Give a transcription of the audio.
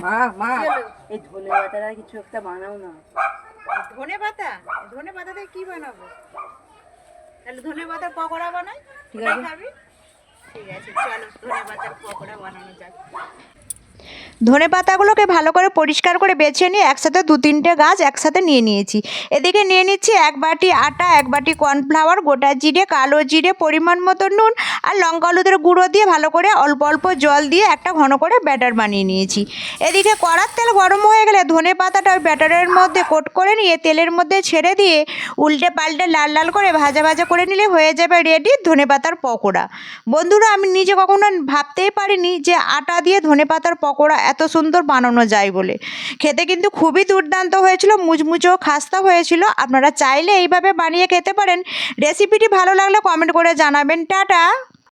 মা মা এই ধনে পাতাটা কিছু একটা বানাও না। ধনে পাতা? ধনে পাতা দিয়ে কি বানাবো? তাহলে ধনে পাতার পকোড়া বানাই। ঠিক আছে। খাবি? ঠিক আছে, চলো ধনে পাতার পকোড়া বানানো যাক। ধনে পাতাগুলোকে ভালো করে পরিষ্কার করে বেছে নিয়ে একসাথে 2-3টে গাছ একসাথে নিয়ে নিয়েছি। এদিকে নিয়ে নিচ্ছি 1 বাটি আটা, 1 বাটি কর্নফ্লাওয়ার, গোটা জিরে, কালো জিরে, পরিমাণ মতো নুন আর লঙ্কা হলুদের গুঁড়ো দিয়ে ভালো করে অল্প অল্প জল দিয়ে একটা ঘন করে ব্যাটার বানিয়ে নিয়েছি। এদিকে কড়ার তেল গরম হয়ে গেলে ধনে পাতাটা ওই ব্যাটারের মধ্যে কোট করে নিয়ে তেলের মধ্যে ছেড়ে দিয়ে উল্টে পাল্টে লাল লাল করে ভাজা ভাজা করে নিলে হয়ে যাবে রেডি ধনে পাতার পকোড়া। বন্ধুরা, আমি নিজে কখনো ভাবতেই পারিনি যে আটা দিয়ে ধনে পাতার পকোড়া এত সুন্দর বানানো যায় বলে। খেতে কিন্তু খুবই দুর্দান্ত হয়েছিল, মুচমুচো খাস্তা হয়েছিল। আপনারা চাইলে এইভাবে বানিয়ে খেতে পারেন। রেসিপিটি ভালো লাগলে কমেন্ট করে জানাবেন। টাটা।